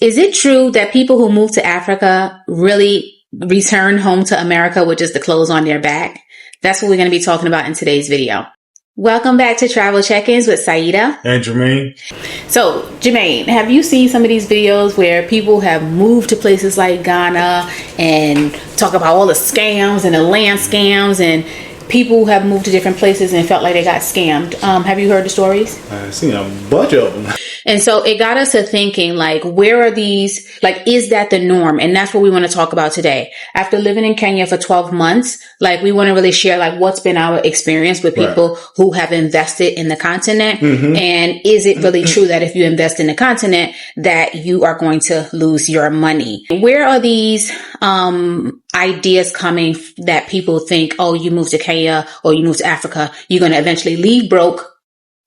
Is it true that people who move to Africa really return home to America with just the clothes on their back? That's what we're going to be talking about in today's video. Welcome back to Travel Check-ins with Saida and Jermaine. So, Jermaine, have you seen some of these videos where people have moved to places like Ghana and talk about all the scams and the land scams, and people have moved to different places and felt like they got scammed? Have you heard the stories? I've seen a bunch of them. And so it got us to thinking, like, where are these, like, is that the norm? And that's what we want to talk about today. After living in Kenya for 12 months, like, we want to really share, like, what's been our experience with people who have invested in the continent. And is it really true that if you invest in the continent, that you are going to lose your money? Where are these ideas coming that people think, oh, you move to Kenya or you move to Africa, you're going to eventually leave broke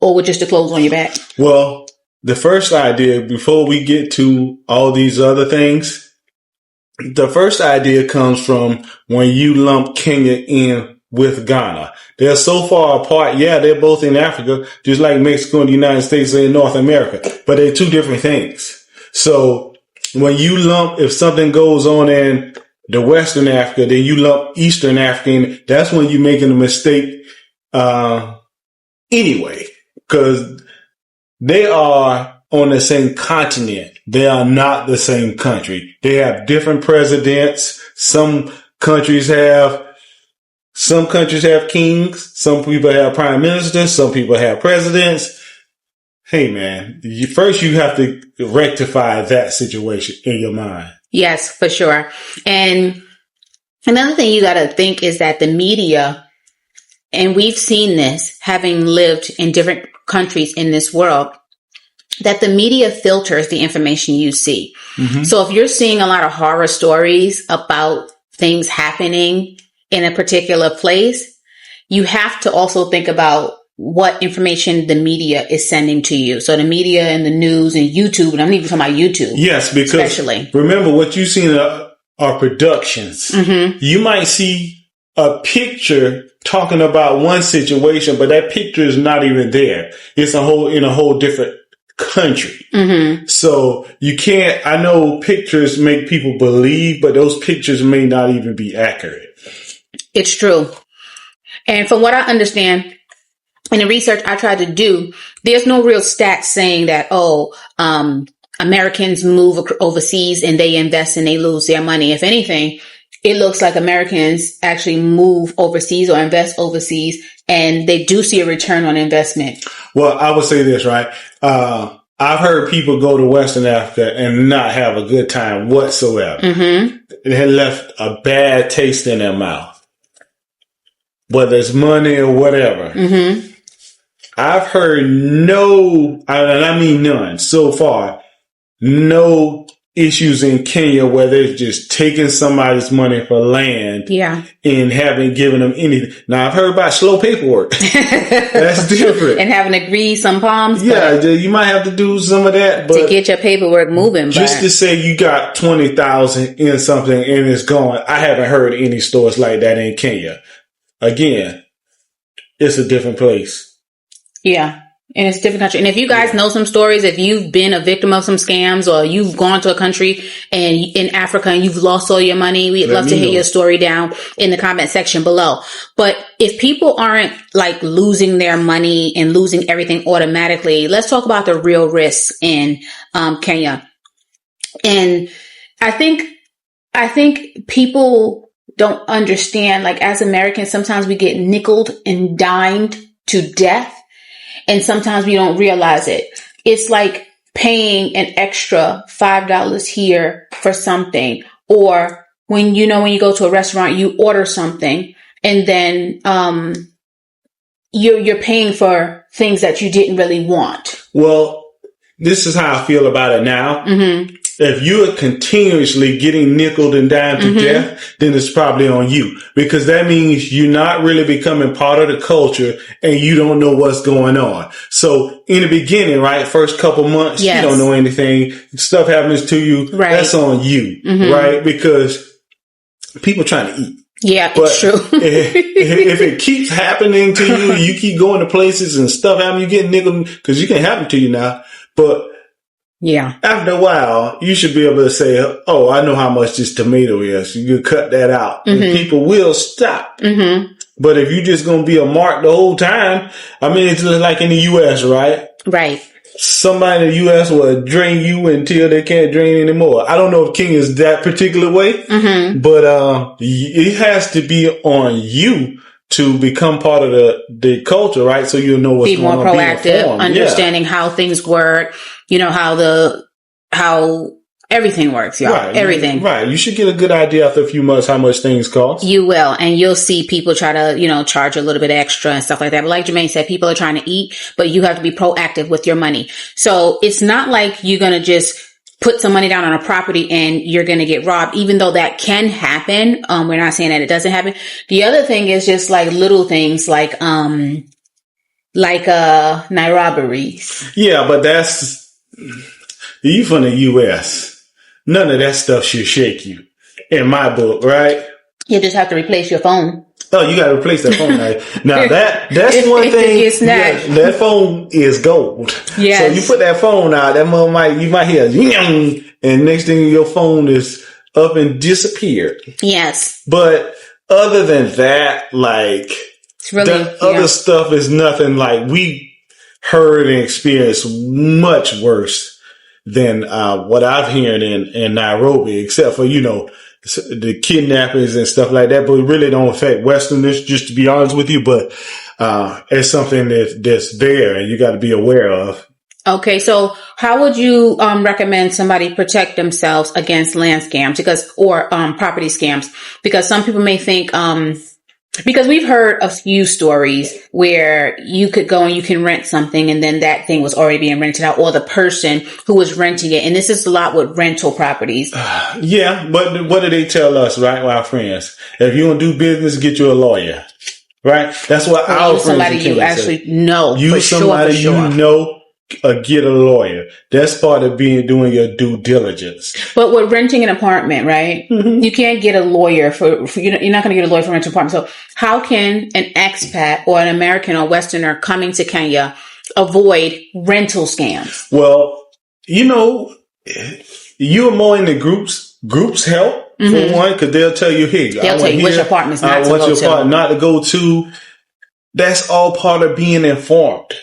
or with just the clothes on your back? Well, the first idea, before we get to all these other things, the first idea comes from when you lump Kenya in with Ghana. They're so far apart. Yeah, they're both in Africa, just like Mexico and the United States are in North America, but they're two different things. So when you lump, if something goes on in the Western Africa, then you lump Eastern Africa in, that's when you're making a mistake anyway, because they are on the same continent. They are not the same country. They have different presidents. Some countries have kings. Some people have prime ministers. Some people have presidents. Hey, man, first you have to rectify that situation in your mind. Yes, for sure. And another thing you got to think is that the media, and we've seen this having lived in different countries in this world, that the media filters the information you see. So if you're seeing a lot of horror stories about things happening in a particular place, you have to also think about what information the media is sending to you. So the media and the news and YouTube, and I'm even talking about YouTube. Yes, because especially, remember what you've seen are productions. You might see a picture talking about one situation, but that picture is not even there. It's in a whole different country. So you can't, I know pictures make people believe, but those pictures may not even be accurate. It's true. And from what I understand, in the research I tried to do, there's no real stats saying that, Americans move overseas and they invest and they lose their money. If anything, it looks like Americans actually move overseas or invest overseas and they do see a return on investment. Well, I would say this, right? I've heard people go to Western Africa and not have a good time whatsoever. It had left a bad taste in their mouth, whether it's money or whatever. I've heard and I mean none so far, no issues in Kenya where they're just taking somebody's money for land and haven't given them anything. Now, I've heard about slow paperwork. That's different. And having to grease some palms. Yeah, you might have to do some of that. But to get your paperwork moving. Just to say you got 20,000 in something and it's gone. I haven't heard any stores like that in Kenya. Again, it's a different place. Yeah. And it's a different country. And if you guys know some stories, if you've been a victim of some scams or you've gone to a country and in Africa and you've lost all your money, we'd love to hear your story down in the comment section below. But if people aren't like losing their money and losing everything automatically, let's talk about the real risks in Kenya. And I think people don't understand, like, as Americans, sometimes we get nickeled and dimed to death. And sometimes we don't realize it. It's like paying an extra $5 here for something. Or when you go to a restaurant, you order something and then you're paying for things that you didn't really want. Well, this is how I feel about it now. If you're continuously getting nickeled and dimed to death, then it's probably on you, because that means you're not really becoming part of the culture and you don't know what's going on. So in the beginning, right, first couple months, you don't know anything. Stuff happens to you. Right. That's on you, right? Because people trying to eat. Yeah, but it's true. if it keeps happening to you, you keep going to places and stuff happen, you get nickeled, because you can happen to you now. But Yeah. After a while, you should be able to say, oh, I know how much this tomato is. You can cut that out. And people will stop. But if you're just going to be a mark the whole time, I mean, it's just like in the U.S., right? Right. Somebody in the U.S. will drain you until they can't drain anymore. I don't know if Kenya is that particular way, but it has to be on you to become part of the culture, right? So you'll know what's be going more on. proactive, understanding how things work, you know, how everything works, y'all. Right. Everything. Right. You should get a good idea after a few months how much things cost. You will. And you'll see people try to, you know, charge a little bit extra and stuff like that. But like Jermaine said, people are trying to eat, but you have to be proactive with your money. So it's not like you're going to just put some money down on a property and you're going to get robbed, even though that can happen. We're not saying that it doesn't happen. The other thing is just like little things like night robberies. Yeah, but that's, you from the U.S. None of that stuff should shake you in my book, right? You just have to replace your phone. Oh, you got to replace that phone. Now that's one thing. That phone is gold. Yes. So you put that phone out, that mother you might hear, and next thing your phone is up and disappeared. Yes. But other than that, like, it's really, other stuff is nothing. Like, we heard and experienced much worse than what I've heard in Nairobi, except for, you know, the kidnappings and stuff like that, but it really don't affect Westerners, just to be honest with you. But it's something that's there and you got to be aware of. Okay, so how would you recommend somebody protect themselves against land scams or property scams? Because some people may think because we've heard a few stories where you could go and you can rent something and then that thing was already being rented out, or the person who was renting it. And this is a lot with rental properties. Yeah, but what do they tell us, right, our friends? If you want to do business, get you a lawyer, right? That's what our friends somebody you actually know. Use somebody you know. Get a lawyer. That's part of doing your due diligence. But with renting an apartment, right? You can't get a lawyer for you're not going to get a lawyer for renting an apartment. So how can an expat or an American or Westerner coming to Kenya avoid rental scams? Well, you know, you're more in the groups help for one, because they'll tell you, hey, they'll tell you which apartments not to go to. Not to go to. That's all part of being informed.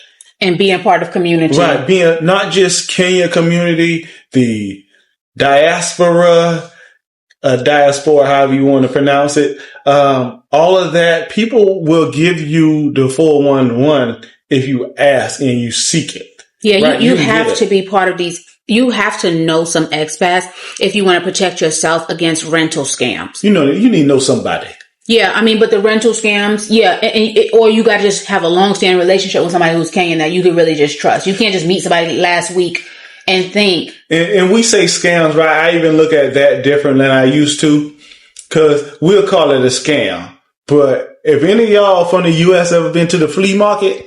And being part of community. Right. Being not just Kenya community, the diaspora, however you want to pronounce it. All of that, people will give you the 411 if you ask and you seek it. Yeah, right? you have to be part of these. You have to know some expats if you want to protect yourself against rental scams. You know, you need to know somebody. Yeah, I mean, but the rental scams, or you got to just have a long-standing relationship with somebody who's Kenyan that you can really just trust. You can't just meet somebody last week and think. And we say scams, right? I even look at that different than I used to, because we'll call it a scam. But if any of y'all from the U.S. ever been to the flea market,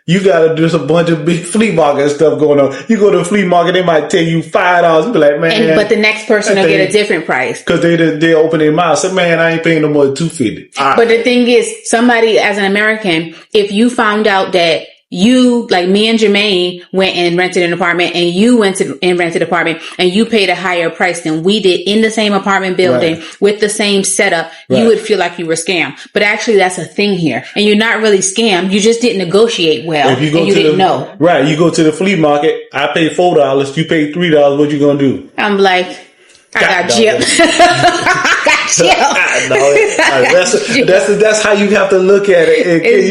you got to do a bunch of big flea market stuff going on. You go to a flea market, they might tell you $5. You be like, man. But the next person will get a different price. Because they open their mouth. Say, man, I ain't paying no more than $250. But the thing is, somebody as an American, if you found out that you, like me and Jermaine, went and rented an apartment, and you went and rented an apartment, and you paid a higher price than we did in the same apartment building with the same setup, you would feel like you were scammed. But actually, that's a thing here. And you're not really scammed. You just didn't negotiate well. If you go and you didn't know. Right. You go to the flea market. I paid $4. You paid $3. What you going to do? I'm like, I got gypped. That's how you have to look at it.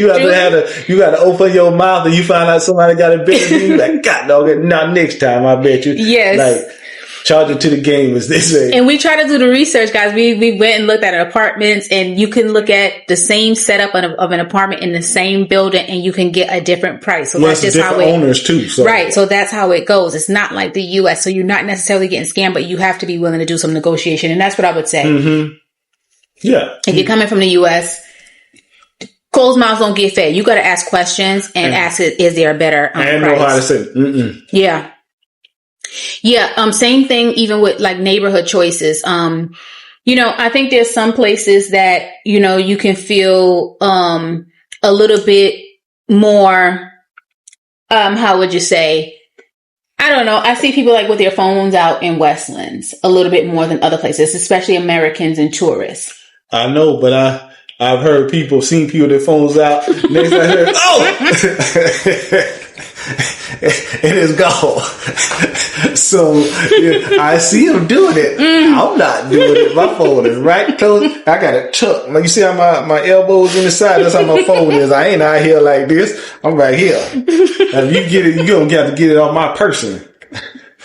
You got to open your mouth and you find out somebody got a better than you. Like, God dog it. Now next time, I bet you. Yes. Like, charge it to the game, as they say. And we try to do the research, guys. We went and looked at apartments, and you can look at the same setup of an apartment in the same building, and you can get a different price. So that's just different owners too. So. Right. So that's how it goes. It's not like the U.S. So you're not necessarily getting scammed, but you have to be willing to do some negotiation, and that's what I would say. Mm-hmm. Yeah. If you're coming from the U.S., closed mouths don't get fed. You got to ask questions and ask, is there a better and price? Know how to say. Yeah. Yeah. Same thing even with like neighborhood choices. You know, I think there's some places that, you know, you can feel, a little bit more, how would you say, I don't know. I see people like with their phones out in Westlands a little bit more than other places, especially Americans and tourists. I know, but I've heard people, seen people with their phones out. Next I heard, and it's gone. So yeah, I see them doing it. I'm not doing it. My phone is right close. I got it tucked. Like you see how my elbows in the side? That's how my phone is. I ain't out here like this. I'm right here. Now, if you get it, you're going to have to get it on my person.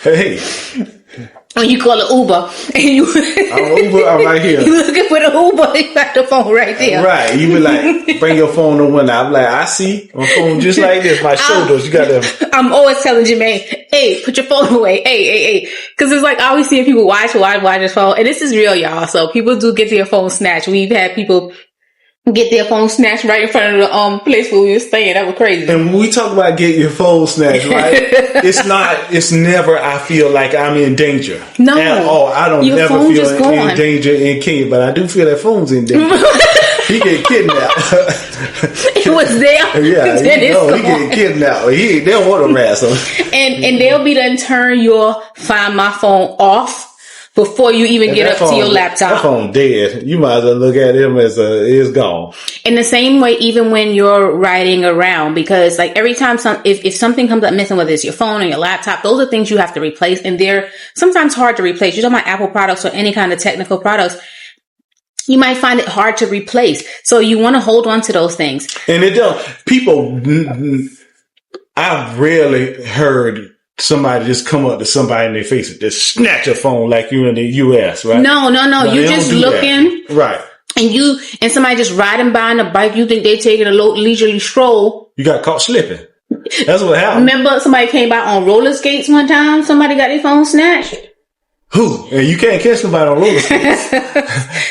Hey. When you call it Uber, and I'm right here. You looking for the Uber, you got the phone right there. Right. You be like, bring your phone to one. I'm like, I see my phone just like this. My shoulders. You got to. I'm always telling Jermaine, hey, put your phone away. Hey. Because it's like I always see people watch his phone. And this is real, y'all. So people do get their phone snatched. We've had people get their phone snatched right in front of the place where we were staying. That was crazy. And when we talk about getting your phone snatched, right? it's never, I feel like I'm in danger. No. At all. I don't never feel in danger in Kenya, but I do feel that phone's in danger. He get kidnapped. It was there. Yeah, he get kidnapped. They don't want to wrestle. And they'll be done turn your Find My Phone off before you even get up to your laptop. That phone dead. You might as well look at him as it's gone. In the same way, even when you're riding around, because like every time if something comes up missing, whether it's your phone or your laptop, those are things you have to replace, and they're sometimes hard to replace. You're talking about Apple products or any kind of technical products. You might find it hard to replace. So you want to hold on to those things. And I've rarely heard somebody just come up to somebody in their face and just snatch a phone like you in the U.S., right? No. You're just looking. That. Right. And somebody just riding by on a bike, you think they're taking a leisurely stroll. You got caught slipping. That's what happened. Remember somebody came by on roller skates one time? Somebody got their phone snatched. Who? And you can't catch somebody on roller skates.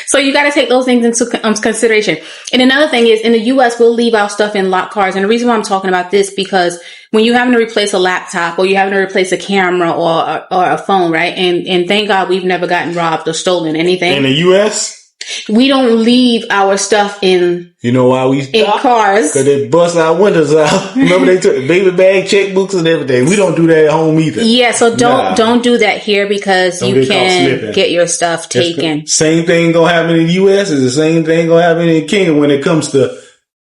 So you got to take those things into consideration. And another thing is, in the U.S., we'll leave our stuff in locked cars. And the reason why I'm talking about this, because when you're having to replace a laptop or you're having to replace a camera or a phone, right? And thank God we've never gotten robbed or stolen anything. In the U.S.? We don't leave our stuff in. You know why we stop? In cars. Because they bust our windows out. Remember they took the baby bag, checkbooks, and everything. We don't do that at home either. Yeah, so don't do that here because you can get your stuff taken. Same thing gonna happen in the U.S. is the same thing gonna happen in Kenya when it comes to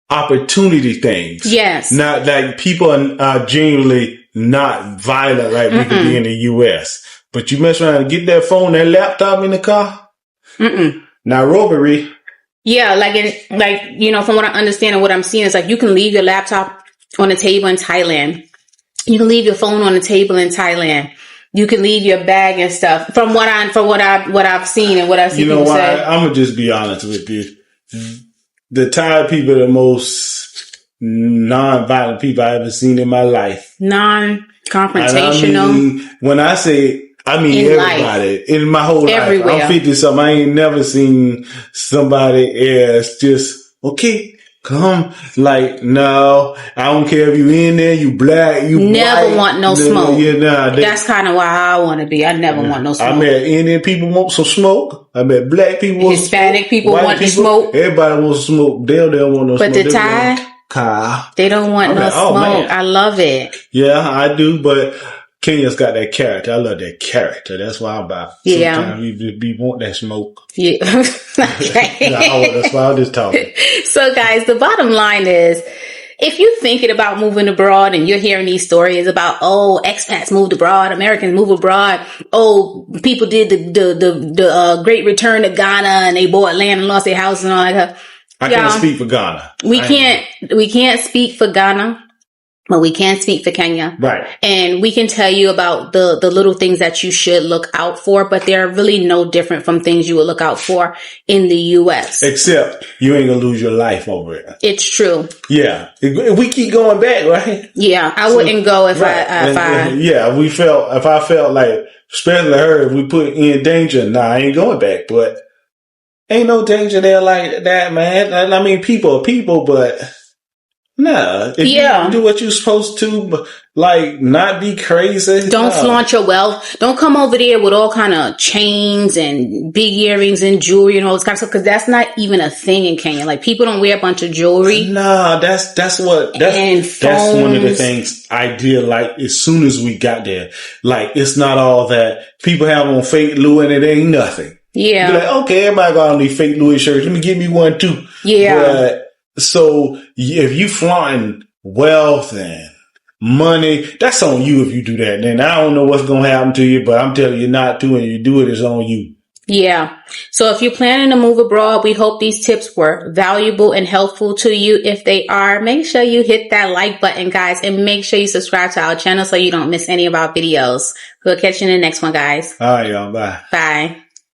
opportunity things. Yes. Not like people are genuinely not violent like we could be in the U.S. But you mess around and get that phone, that laptop in the car. Now robbery. Yeah, from what I understand and what I'm seeing is like you can leave your laptop on a table in Thailand. You can leave your phone on a table in Thailand. You can leave your bag and stuff. From what I've seen and what I've seen people say. I'm gonna just be honest with you. The Thai people are the most non-violent people I've ever seen in my life. Non-confrontational. When I say everybody life. In my whole Everywhere. life. I'm 50-something. I ain't never seen somebody else just, okay, come. Like, no, I don't care if you in there, you black, you never white, want no smoke. That's kind of why I want to be. I never want no smoke. I met Indian people want some smoke. I met black people want Hispanic people want to smoke. Everybody wants to smoke. They don't want no smoke. But the Thai, they don't want no smoke. I love it. Yeah, I do, but Kenya's got that character. I love that character. That's why I'm about. Yeah. Sometimes we want that smoke. Yeah. Okay. That's why I'm just talking. So guys, the bottom line is, if you're thinking about moving abroad and you're hearing these stories about, expats moved abroad, Americans move abroad, people did the great return to Ghana and they bought land and lost their house and all that. I can't speak for Ghana. We can't speak for Ghana. But we can speak for Kenya. Right. And we can tell you about the little things that you should look out for, but they're really no different from things you would look out for in the U.S. Except you ain't going to lose your life over it. It's true. Yeah. If we keep going back, right? Yeah. I wouldn't go if I felt like, especially her, if we put in danger, I ain't going back, but ain't no danger there like that, man. I mean, people are people, but Nah, if you do what you're supposed to, but like not be crazy. Don't flaunt your wealth. Don't come over there with all kind of chains and big earrings and jewelry and all this kind of stuff, because that's not even a thing in Kenya. Like, people don't wear a bunch of jewelry. Nah, that's one of the things I did. Like, as soon as we got there, like, it's not all that people have on fake Louis and it ain't nothing. Yeah. Be like, okay, everybody got on these fake Louis shirts. Let me give me one too. Yeah. But, so if you flaunting wealth and money, that's on you if you do that. Then I don't know what's going to happen to you, but I'm telling you not to, and you do it, it's on you. Yeah. So if you're planning to move abroad, we hope these tips were valuable and helpful to you. If they are, make sure you hit that like button, guys, and make sure you subscribe to our channel so you don't miss any of our videos. We'll catch you in the next one, guys. All right, y'all. Bye. Bye.